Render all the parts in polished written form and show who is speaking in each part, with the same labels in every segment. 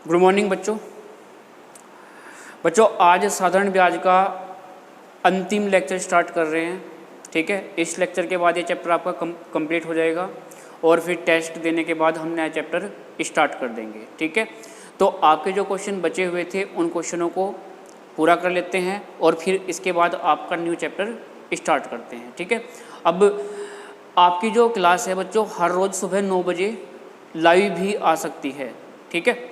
Speaker 1: Good morning बच्चों आज साधारण ब्याज का अंतिम लेक्चर स्टार्ट कर रहे हैं। ठीक है, इस लेक्चर के बाद ये चैप्टर आपका कंप्लीट हो जाएगा और फिर टेस्ट देने के बाद हम नया चैप्टर स्टार्ट कर देंगे। ठीक है, तो आपके जो क्वेश्चन बचे हुए थे उन क्वेश्चनों को पूरा कर लेते हैं और फिर इसके बाद आपका न्यू चैप्टर स्टार्ट करते हैं। ठीक है, अब आपकी जो क्लास है बच्चों हर रोज़ सुबह 9 बजे लाइव भी आ सकती है। ठीक है,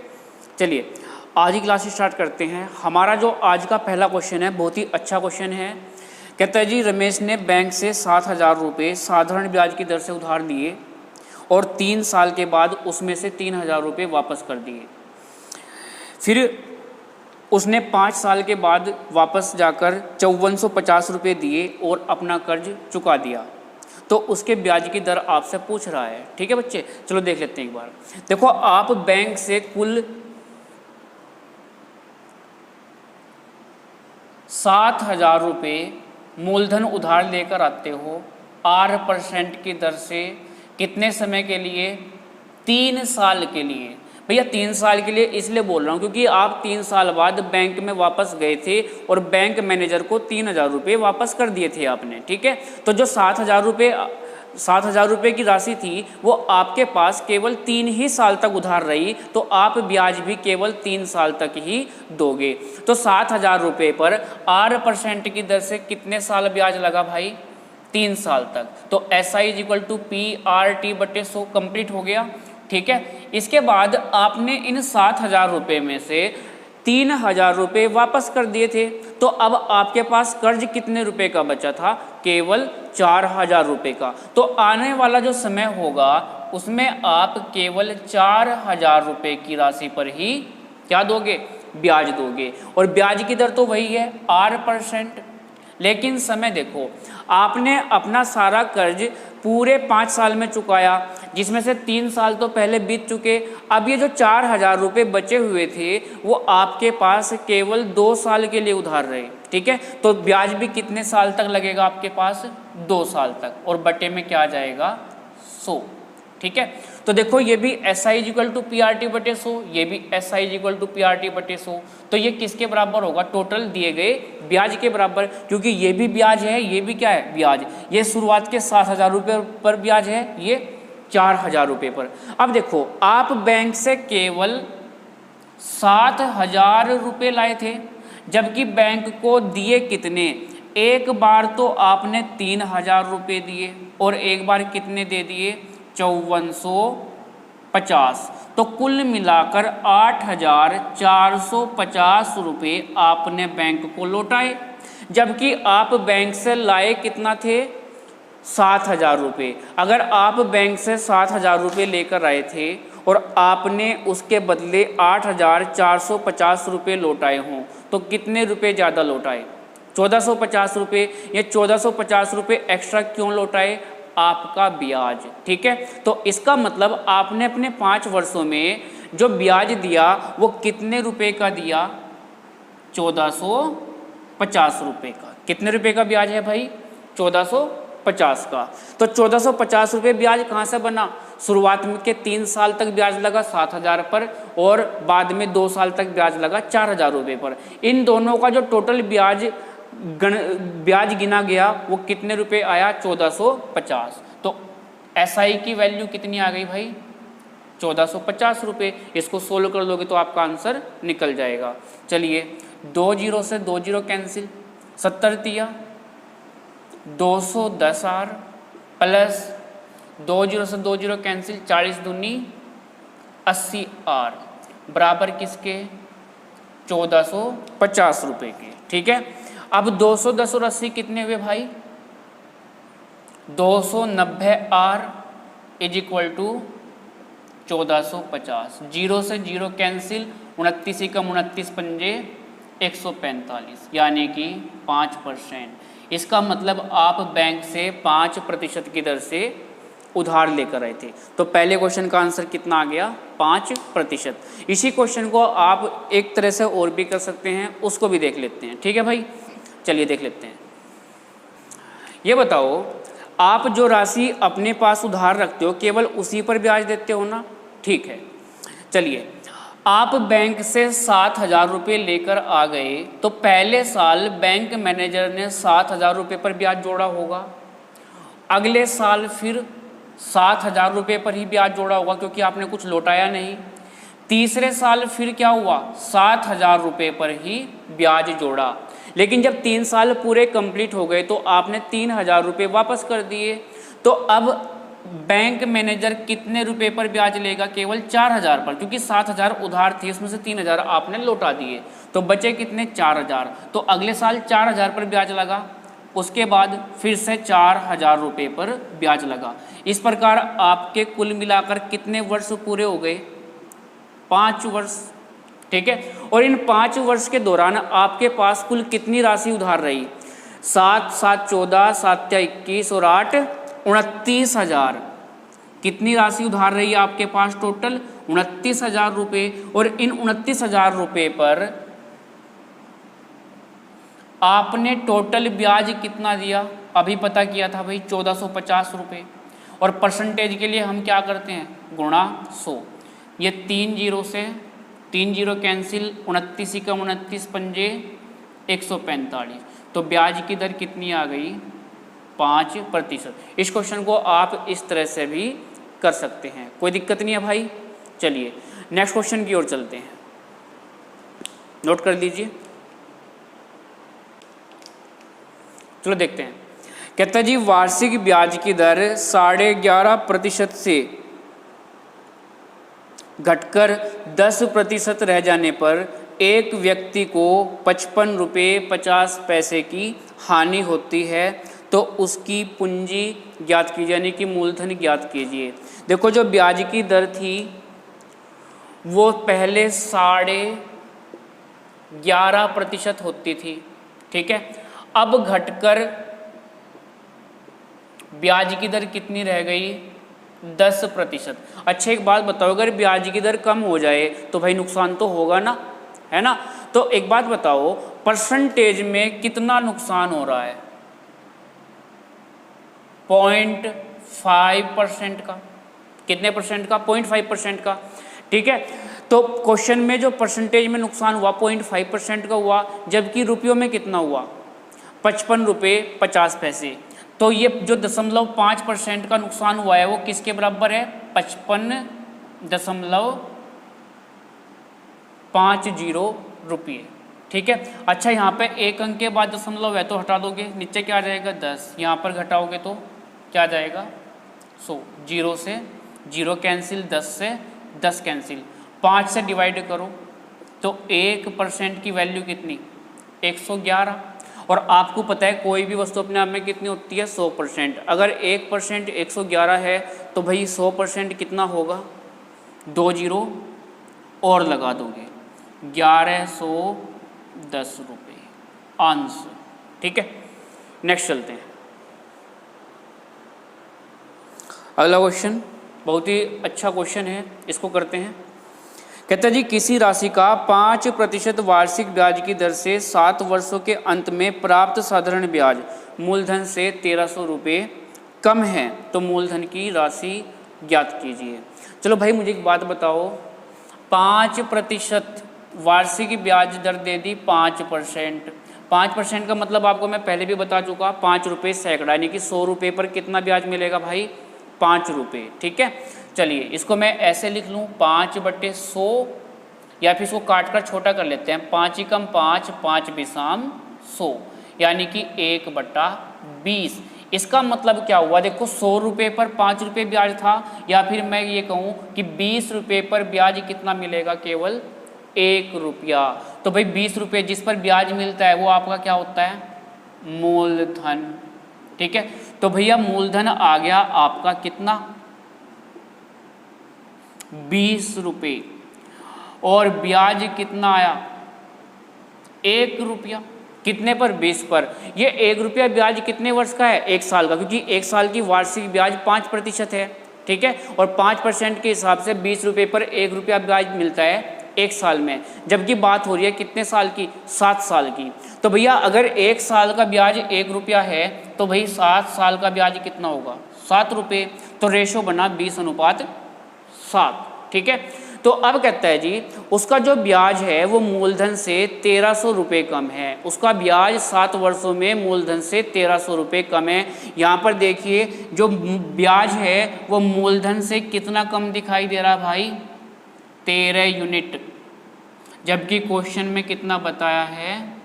Speaker 1: चलिए आज ही क्लास स्टार्ट करते हैं। हमारा जो आज का पहला क्वेश्चन है बहुत ही अच्छा क्वेश्चन है। कहता है जी रमेश ने बैंक से 7,000 रुपये साधारण ब्याज की दर से उधार लिए और 3 साल के बाद उसमें से 3,000 रुपये वापस कर दिए। फिर उसने 5 साल के बाद वापस जाकर 5450 रुपये दिए और अपना कर्ज चुका दिया, तो उसके ब्याज की दर आपसे पूछ रहा है। ठीक है बच्चे, चलो देख लेते हैं एक बार। देखो आप बैंक से कुल 7,000 रुपये मूलधन उधार लेकर आते हो 8% की दर से। कितने समय के लिए? 3 साल के लिए। भैया 3 साल के लिए इसलिए बोल रहा हूँ क्योंकि आप 3 साल बाद बैंक में वापस गए थे और बैंक मैनेजर को 3,000 रुपये वापस कर दिए थे आपने। ठीक है, तो जो 7,000 रुपये की राशि थी वो आपके पास केवल 3 ही साल तक उधार रही, तो आप ब्याज भी केवल 3 साल तक ही दोगे। तो 7,000 रुपये पर 8% की दर से कितने साल ब्याज लगा भाई? 3 साल तक। तो SI = PRT/100 कंप्लीट हो गया। ठीक है, इसके बाद आपने इन 7,000 रुपये में से 3,000 रुपये वापस कर दिए थे, तो अब आपके पास कर्ज कितने रुपए का बचा था? केवल 4,000 रुपये का। तो आने वाला जो समय होगा उसमें आप केवल 4,000 रुपये की राशि पर ही क्या दोगे? ब्याज दोगे। और ब्याज की दर तो वही है 8%। लेकिन समय देखो, आपने अपना सारा कर्ज पूरे 5 साल में चुकाया, जिसमें से 3 साल तो पहले बीत चुके। अब ये जो 4,000 रुपये बचे हुए थे वो आपके पास केवल 2 साल के लिए उधार रहे। ठीक है, तो ब्याज भी कितने साल तक लगेगा आपके पास? 2 साल तक, और बटे में क्या आ जाएगा? 100। ठीक है, तो देखो ये भी SI = PRT/100, ये भी SI = PRT/100। तो ये किसके बराबर होगा? टोटल दिए गए ब्याज के बराबर, क्योंकि ये भी ब्याज है, ये भी क्या है? ब्याज। ये शुरुआत के 7,000 रुपये पर ब्याज है, ये 4,000 रुपये पर। अब देखो आप बैंक से केवल 7,000 रुपये लाए थे, जबकि बैंक को दिए कितने? एक बार तो आपने 3,000 रुपये दिए और एक बार कितने दे दिए? 5450। तो कुल मिलाकर 8,450 रुपये आपने बैंक को लौटाए, जबकि आप बैंक से लाए कितना थे? 7,000 रुपये। अगर आप बैंक से 7,000 रुपये लेकर आए थे और आपने उसके बदले 8,450 रुपये लौटाए हों, तो कितने रुपये ज़्यादा लौटाए? 1,450 रुपये। ये 1,450 रुपये एक्स्ट्रा क्यों लौटाए? आपका ब्याज। ठीक है, तो इसका मतलब आपने अपने 5 वर्षों में जो ब्याज दिया वो कितने रुपए का दिया? 1,450 रुपये का। कितने रुपए का ब्याज है भाई? 1,450 का। तो 1,450 रुपये ब्याज कहाँ से बना? शुरुआत में के 3 साल तक ब्याज लगा 7,000 पर और बाद में 2 साल तक ब्याज लगा 4,000 रुपये पर। इन दोनों का जो टोटल ब्याज गिना गया वो कितने रुपए आया? 1,450। तो SI की वैल्यू कितनी आ गई भाई? 1,450 रुपये। इसको सोल्व कर लोगे तो आपका आंसर निकल जाएगा। चलिए 2 जीरो से 2 जीरो कैंसिल, 70 दिया, 210 R प्लस 2 जीरो से 2 जीरो कैंसिल, 40 दूनी 80 R बराबर किसके? 1,450 रुपये के। ठीक है, अब 210 और 80 कितने हुए भाई? 290 R = 1,450। 0 से 0 कैंसिल, 29 कम 29 पंजे 145, यानी कि 5%। इसका मतलब आप बैंक से 5% की दर से उधार लेकर आए थे। तो पहले क्वेश्चन का आंसर कितना आ गया? 5%। इसी क्वेश्चन को आप एक तरह से और भी कर सकते हैं, उसको भी देख लेते हैं। ठीक है भाई, चलिए देख लेते हैं। ये बताओ आप जो राशि अपने पास उधार रखते हो केवल उसी पर ब्याज देते हो ना? ठीक है, चलिए आप बैंक से 7,000 रुपये लेकर आ गए तो पहले साल बैंक मैनेजर ने 7,000 रुपये पर ब्याज जोड़ा होगा, अगले साल फिर 7,000 रुपये पर ही ब्याज जोड़ा होगा क्योंकि आपने कुछ लौटाया नहीं। तीसरे साल फिर क्या हुआ, 7,000 रुपये पर ही ब्याज जोड़ा। लेकिन जब 3 साल पूरे कंप्लीट हो गए तो आपने 3,000 रुपये वापस कर दिए। तो अब बैंक मैनेजर कितने रुपए पर ब्याज लेगा, केवल 4,000 पर, क्योंकि 7,000 उधार थी, उसमें से 3,000 आपने लौटा दिए, तो बचे कितने, 4,000। तो अगले साल 4,000 पर ब्याज लगा, उसके बाद फिर से 4,000 रुपये पर ब्याज लगा। इस प्रकार आपके कुल मिलाकर कितने वर्ष पूरे हो गए, 5 वर्ष। ठीक है, और इन 5 वर्ष के दौरान आपके पास कुल कितनी राशि उधार रही, 7, 7, 14, 7, 21 और 8, 29,000। कितनी राशि उधार रही है आपके पास, टोटल 29,000 रुपये। और इन 29,000 रुपये पर आपने टोटल ब्याज कितना दिया, अभी पता किया था भाई, 1450 रुपये। और परसेंटेज के लिए हम क्या करते हैं, गुणा 100। ये 3 जीरो से 3 जीरो कैंसिल, 29 का 29 पंजे 145। तो ब्याज की दर कितनी आ गई, 5%। इस क्वेश्चन को आप इस तरह से भी कर सकते हैं, कोई दिक्कत नहीं है भाई। चलिए नेक्स्ट क्वेश्चन की ओर चलते हैं, नोट कर लीजिए। चलो देखते हैं। कहता जी वार्षिक ब्याज की दर 11.5% से घटकर 10% रह जाने पर एक व्यक्ति को 55 रुपये 50 पैसे की हानि होती है, तो उसकी पूंजी ज्ञात कीजिए, यानी कि मूलधन ज्ञात कीजिए। देखो जो ब्याज की दर थी वो पहले 11.5% होती थी, ठीक है। अब घटकर ब्याज की दर कितनी रह गई, 10%। अच्छा एक बात बताओ, अगर ब्याज की दर कम हो जाए तो भाई नुकसान तो होगा ना, है ना। तो एक बात बताओ, परसेंटेज में कितना नुकसान हो रहा है, 0.5% का। कितने परसेंट का, 0.5% का, ठीक है। तो क्वेश्चन में जो परसेंटेज में नुकसान हुआ 0.5% का हुआ, जबकि रुपयों में कितना हुआ, 55 रुपये 50 पैसे। तो ये जो 0.5% का नुकसान हुआ है वो किसके बराबर है, 55.50 रुपये, ठीक है। अच्छा यहाँ पे एक अंक के बाद दशमलव है तो हटा दोगे, नीचे क्या आ जाएगा 10, यहाँ पर घटाओगे तो क्या आ जाएगा 100। 0 से 0 कैंसिल, 10 से 10 कैंसिल, 5 से डिवाइड करो तो 1% की वैल्यू कितनी, 111। और आपको पता है कोई भी वस्तु अपने आप में कितनी होती है, 100%। अगर 1% 111 है तो भाई 100% कितना होगा, 2 जीरो और लगा दोगे, 1110 रुपये अंश, ठीक है। नेक्स्ट चलते हैं, अगला क्वेश्चन बहुत ही अच्छा क्वेश्चन है, इसको करते हैं। कहता है जी किसी राशि का 5% वार्षिक ब्याज की दर से 7 वर्षों के अंत में प्राप्त साधारण ब्याज मूलधन से 1,300 रुपये कम है, तो मूलधन की राशि ज्ञात कीजिए। चलो भाई मुझे एक बात बताओ, 5% वार्षिक ब्याज दर दे दी 5%। 5% का मतलब आपको मैं पहले भी बता चुका, 5 रुपये सैकड़ा, यानी कि 100 रुपये पर कितना ब्याज मिलेगा भाई, 5 रुपये, ठीक है। चलिए इसको मैं ऐसे लिख लूँ, 5/100, या फिर इसको काट कर छोटा कर लेते हैं, 5 एकम 5, 5 बिसाम 100, यानी कि 1/20। इसका मतलब क्या हुआ, देखो 100 रुपये पर 5 रुपये ब्याज था, या फिर मैं ये कहूँ कि 20 रुपये पर ब्याज कितना मिलेगा, केवल 1 रुपया। तो भाई 20 रुपये जिस पर ब्याज मिलता है वो आपका क्या होता है, मूलधन, ठीक है। तो भैया मूलधन आ गया आपका कितना, 20 रुपये, और ब्याज कितना आया, 1 रुपया। कितने पर, 20 पर। ये 1 रुपया ब्याज कितने वर्ष का है, 1 साल का, क्योंकि 1 साल की वार्षिक ब्याज 5% है, ठीक है। और 5% के हिसाब से 20 रुपये पर 1 रुपया ब्याज मिलता है 1 साल में, जबकि बात हो रही है कितने साल की, 7 साल की। तो भैया अगर 1 साल का ब्याज 1 रुपया है तो भाई 7 साल का ब्याज कितना होगा, 7 रुपये। तो रेशो बना 20:7, ठीक है। तो अब कहता है जी उसका जो ब्याज है वो मूलधन से 1300 रुपये कम है, उसका ब्याज 7 वर्षों में मूलधन से 1300 रुपये कम है। यहाँ पर देखिए जो ब्याज है वो मूलधन से कितना कम दिखाई दे रहा है भाई, 13 यूनिट, जबकि क्वेश्चन में कितना बताया है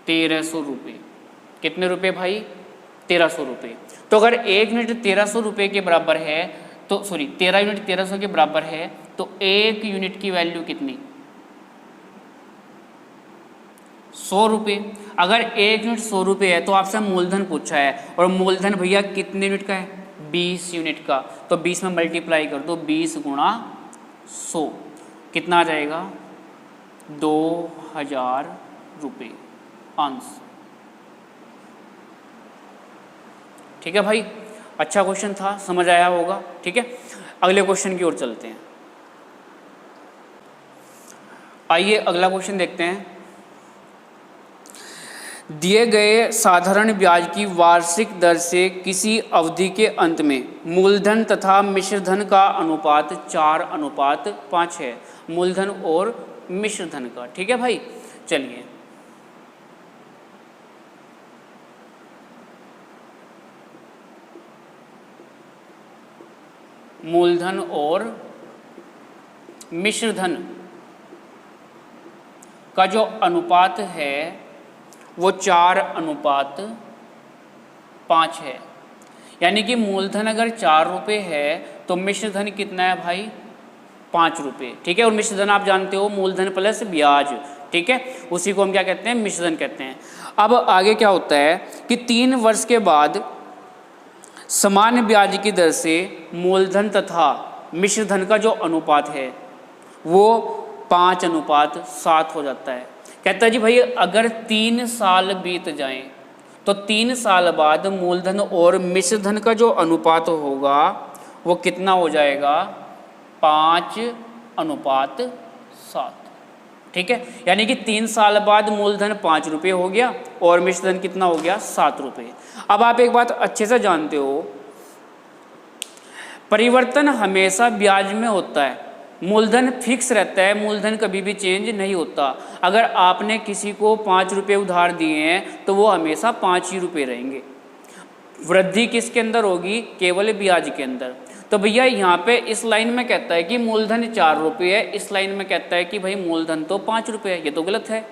Speaker 1: 1300 रुपये। कितने रुपये भाई, 1300 रुपये। तो अगर 1 यूनिट 1300 रुपये के बराबर है तो 13 यूनिट 1300 के बराबर है तो 1 यूनिट की वैल्यू कितनी, 100 रुपये। अगर 1 यूनिट 100 रुपये है तो आपसे मूलधन पूछा है और मूलधन भैया कितने यूनिट का है, 20 यूनिट का। तो 20 में मल्टीप्लाई कर दो, 20 गुणा 100 कितना आ जाएगा, 2000 रुपये आंसर। ठीक है भाई, अच्छा क्वेश्चन था, समझ आया होगा। ठीक है, अगले क्वेश्चन की ओर चलते हैं। आइए अगला क्वेश्चन देखते हैं। दिए गए साधारण ब्याज की वार्षिक दर से किसी अवधि के अंत में मूलधन तथा मिश्रधन का अनुपात 4:5 है, मूलधन और मिश्रधन का। ठीक है भाई, चलिए मूलधन और मिश्रधन का जो अनुपात है वो 4:5 है। यानी कि मूलधन अगर 4 रुपये है तो मिश्रधन कितना है भाई, 5 रुपये। ठीक है, और मिश्रधन आप जानते हो मूलधन प्लस ब्याज। ठीक है, उसी को हम क्या कहते हैं, मिश्रधन कहते हैं। अब आगे क्या होता है कि 3 वर्ष के बाद समान ब्याज की दर से मूलधन तथा मिश्रधन का जो अनुपात है वो 5:7 हो जाता है। कहता है जी भाई अगर 3 साल बीत जाएं तो 3 साल बाद मूलधन और मिश्रधन का जो अनुपात होगा वो कितना हो जाएगा, 5:7। ठीक है, यानी कि 3 साल बाद मूलधन 5 रुपये हो गया और मिश्रधन कितना हो गया, 7 रुपये। अब आप एक बात अच्छे से जानते हो, परिवर्तन हमेशा ब्याज में होता है, मूलधन फिक्स रहता है, मूलधन कभी भी चेंज नहीं होता। अगर आपने किसी को 5 रुपये उधार दिए हैं तो वो हमेशा 5 ही रुपये रहेंगे। वृद्धि किसके अंदर होगी, केवल ब्याज के अंदर। तो भैया यहाँ पे इस लाइन में कहता है कि मूलधन 4 रुपये है, इस लाइन में कहता है कि भाई मूलधन तो 5 रुपये है। ये तो गलत है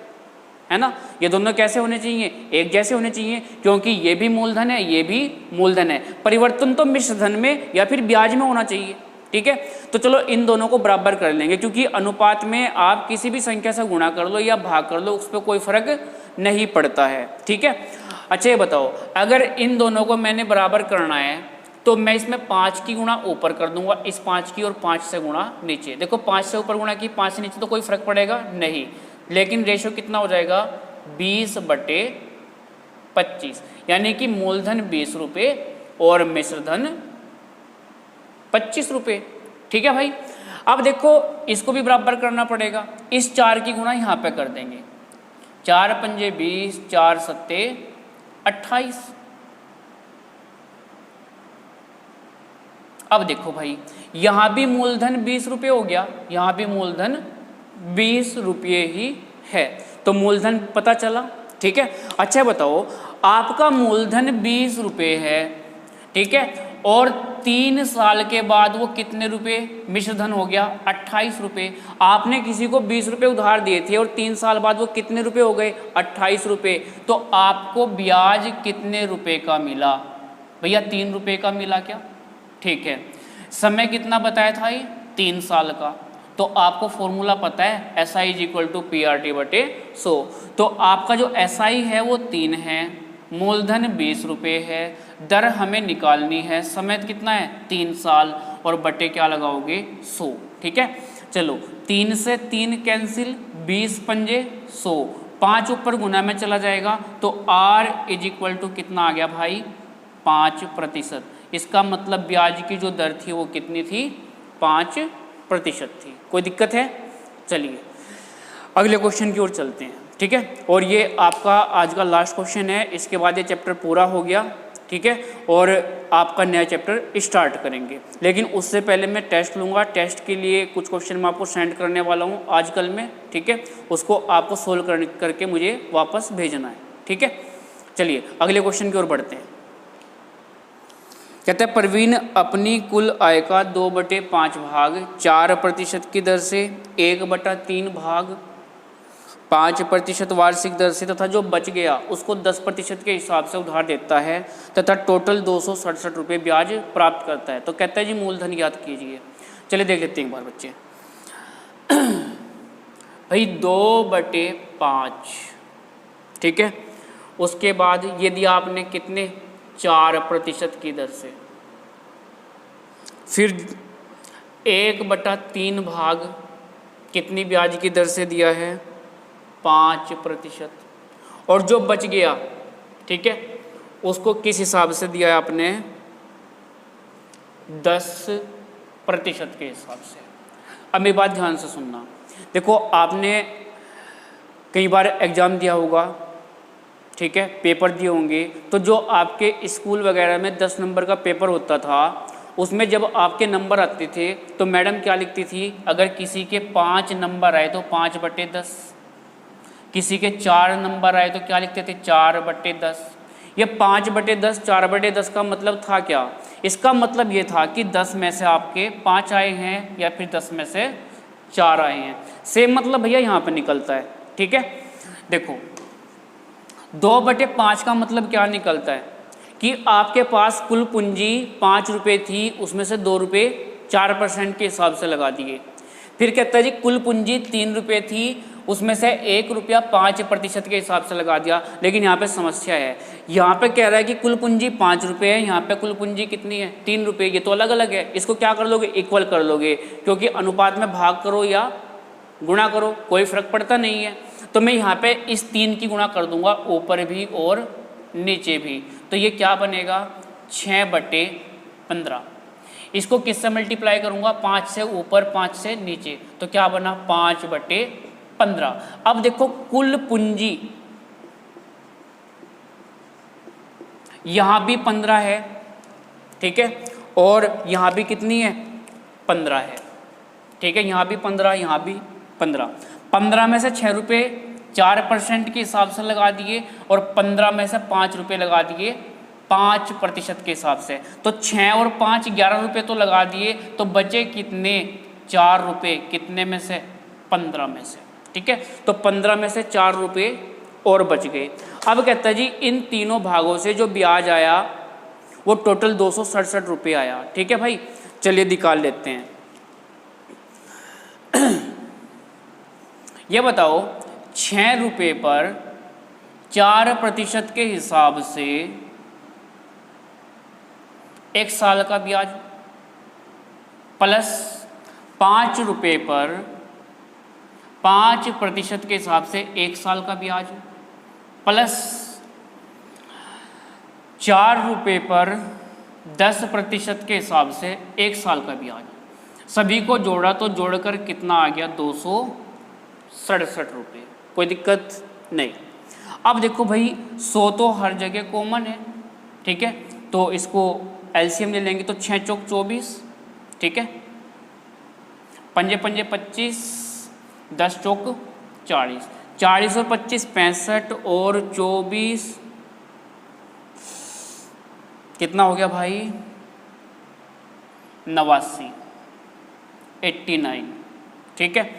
Speaker 1: ना। ये दोनों कैसे होने चाहिए, एक जैसे होने चाहिए, क्योंकि ये भी मूलधन है ये भी मूलधन है। परिवर्तन तो मिश्रधन में या फिर ब्याज में होना चाहिए। ठीक है, तो चलो इन दोनों को बराबर कर लेंगे, क्योंकि अनुपात में आप किसी भी संख्या से गुणा कर लो या भाग कर लो, उस पर कोई फर्क नहीं पड़ता है। ठीक है, अच्छा ये बताओ, अगर इन दोनों को मैंने बराबर करना है तो मैं इसमें 5 की गुणा ऊपर कर दूंगा, इस 5 की, और 5 से गुणा नीचे। देखो 5 से ऊपर गुणा की 5 से नीचे तो कोई फर्क पड़ेगा नहीं, लेकिन रेशो कितना हो जाएगा, 20/25। यानी कि मूलधन 20 रुपये और मिश्रधन 25 रुपये। ठीक है भाई, अब देखो इसको भी बराबर करना पड़ेगा, इस 4 की गुणा यहाँ पे कर देंगे, 4 पंजे 20, 4 सत्ते 28। अब देखो भाई यहाँ भी मूलधन 20 रुपये हो गया, यहाँ भी मूलधन 20 रुपये ही है, तो मूलधन पता चला। ठीक है, अच्छा बताओ, आपका मूलधन 20 रुपये है, ठीक है, और 3 साल के बाद वो कितने रुपये, मिश्रधन हो गया 28 रुपये। आपने किसी को 20 रुपये उधार दिए थे और 3 साल बाद वो कितने रुपये हो गए, 28 रुपये। तो आपको ब्याज कितने रुपये का मिला भैया, 3 रुपये का मिला क्या। ठीक है, समय कितना बताया था ये, 3 साल का। तो आपको फॉर्मूला पता है, SI = PRT/100। तो आपका जो SI है वो 3 है, मूलधन 20 रुपये है, दर हमें निकालनी है, समय कितना है 3 साल, और बटे क्या लगाओगे 100। ठीक है, चलो 3 से 3 कैंसिल, 20 पंजे 100, 5 ऊपर गुना में चला जाएगा, तो R = कितना आ गया भाई, 5%। इसका मतलब ब्याज की जो दर थी वो कितनी थी, 5% थी। कोई दिक्कत है, चलिए अगले क्वेश्चन की ओर चलते हैं। ठीक है, और ये आपका आज का लास्ट क्वेश्चन है, इसके बाद ये चैप्टर पूरा हो गया। ठीक है, और आपका नया चैप्टर स्टार्ट करेंगे। लेकिन उससे पहले मैं टेस्ट लूँगा, टेस्ट के लिए कुछ क्वेश्चन मैं आपको सेंड करने वाला हूँ आजकल में, ठीक है, उसको आपको सोल्व करके मुझे वापस भेजना है, ठीक है। चलिए अगले क्वेश्चन की ओर बढ़ते हैं। कहते हैं प्रवीण अपनी कुल आय का 2/5 भाग 4% की दर से 1/3 भाग 5% वार्षिक दर से तथा जो बच गया उसको 10% के हिसाब से उधार देता है तथा टोटल 267 रुपये ब्याज प्राप्त करता है। तो कहता है जी मूलधन ज्ञात कीजिए। चलिए देख लेते हैं एक बार बच्चे। भाई 2/5, ठीक है, उसके बाद ये दिया आपने कितने 4% की दर से, फिर 1/3 भाग कितनी ब्याज की दर से दिया है 5%, और जो बच गया, ठीक है, उसको किस हिसाब से दिया है आपने 10% के हिसाब से। अब मेरी बात ध्यान से सुनना। देखो आपने कई बार एग्ज़ाम दिया होगा, ठीक है, पेपर दिए होंगे, तो जो आपके स्कूल वगैरह में 10 नंबर का पेपर होता था उसमें जब आपके नंबर आते थे तो मैडम क्या लिखती थी, अगर किसी के 5 नंबर आए तो 5/10, किसी के 4 नंबर आए तो क्या लिखते थे 4/10। ये 5/10 4/10 का मतलब था क्या, इसका मतलब ये था कि 10 में से आपके 5 आए हैं या फिर 10 में से 4 आए हैं। सेम मतलब भैया यहाँ पे निकलता है, ठीक है। देखो 2/5 का मतलब क्या निकलता है कि आपके पास कुल पूंजी 5 रुपये थी, उसमें से 2 रुपये 4% के हिसाब से लगा दिए। फिर कहता है जी कुल पूंजी 3 रुपये थी, उसमें से 1 रुपया 5% के हिसाब से लगा दिया। लेकिन यहाँ पे समस्या है, यहाँ पे कह रहा है कि कुल पूंजी 5 रुपये है, यहाँ पे कुल पूंजी कितनी है 3 रुपये। ये तो अलग अलग है, इसको क्या कर लोगे इक्वल कर लोगे, क्योंकि अनुपात में भाग करो या गुणा करो कोई फर्क पड़ता नहीं है। तो मैं यहाँ पे इस 3 की गुणा कर दूंगा ऊपर भी और नीचे भी, तो ये क्या बनेगा 6/15। इसको किससे मल्टीप्लाई करूंगा 5 से ऊपर 5 से नीचे, तो क्या बना 5/15। अब देखो कुल पूंजी यहां भी 15 है, ठीक है, और यहां भी कितनी है 15 है, ठीक है, यहां भी 15 यहां भी 15। 15 में से 6 रुपये 4% के हिसाब से लगा दिए और 15 में से 5 रुपये लगा दिए 5% के हिसाब से। तो 6 और 5 11 रुपये तो लगा दिए, तो बचे कितने 4 रुपये, कितने में से 15 में से, ठीक है। तो 15 में से 4 रुपये और बच गए। अब कहता है जी इन तीनों भागों से जो ब्याज आया वो टोटल 267 रुपये आया, ठीक है भाई। चलिए निकाल लेते हैं। ये बताओ 6 रुपये पर 4% के हिसाब से 1 साल का ब्याज, प्लस 5 रुपये पर 5% के हिसाब से 1 साल का ब्याज, प्लस 4 रुपये पर 10% के हिसाब से 1 साल का ब्याज। सभी को जोड़ा तो जोड़कर कितना आ गया 267 रुपये। कोई दिक्कत नहीं। अब देखो भाई 100 तो हर जगह कॉमन है, ठीक है, तो इसको एलसीएम ले लेंगे तो 6 चौक 24, ठीक है, 5 पंजे 25, 10 चौक 40, 40 और 25 65 और 24 कितना हो गया भाई 89, 89, ठीक है।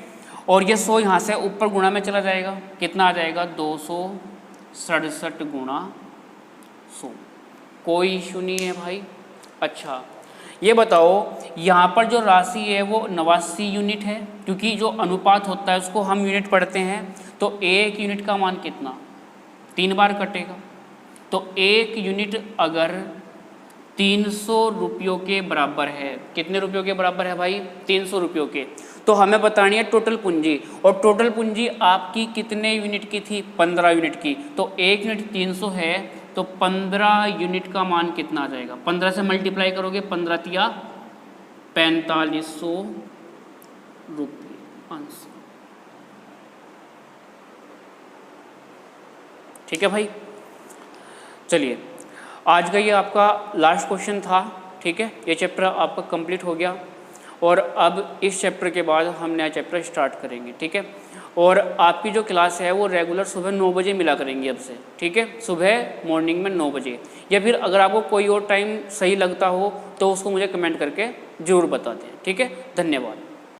Speaker 1: और ये 100 यहाँ से ऊपर गुणा में चला जाएगा, कितना आ जाएगा 267 गुणा 100। कोई इशू नहीं है भाई। अच्छा ये बताओ यहाँ पर जो राशि है वो 89 यूनिट है, क्योंकि जो अनुपात होता है उसको हम यूनिट पढ़ते हैं, तो 1 यूनिट का मान कितना 3 बार कटेगा। तो 1 यूनिट अगर 300 रुपयों के बराबर है, कितने रुपयों के बराबर है भाई 300 रुपयों के, तो हमें बतानी है टोटल पूंजी। और टोटल पूंजी आपकी कितने यूनिट की थी 15 यूनिट की, तो 1 यूनिट 300 है, तो 15 यूनिट का मान कितना आ जाएगा 15 से मल्टीप्लाई करोगे 15 तिया 4500 रुपये 500, ठीक है भाई। चलिए आज का ये आपका लास्ट क्वेश्चन था, ठीक है। ये चैप्टर आपका कंप्लीट हो गया और अब इस चैप्टर के बाद हम नया चैप्टर स्टार्ट करेंगे, ठीक है। और आपकी जो क्लास है वो रेगुलर सुबह 9 बजे मिला करेंगे अब से, ठीक है। सुबह मॉर्निंग में 9 बजे, या फिर अगर आपको कोई और टाइम सही लगता हो तो उसको मुझे कमेंट करके ज़रूर बता दें, ठीक है। धन्यवाद।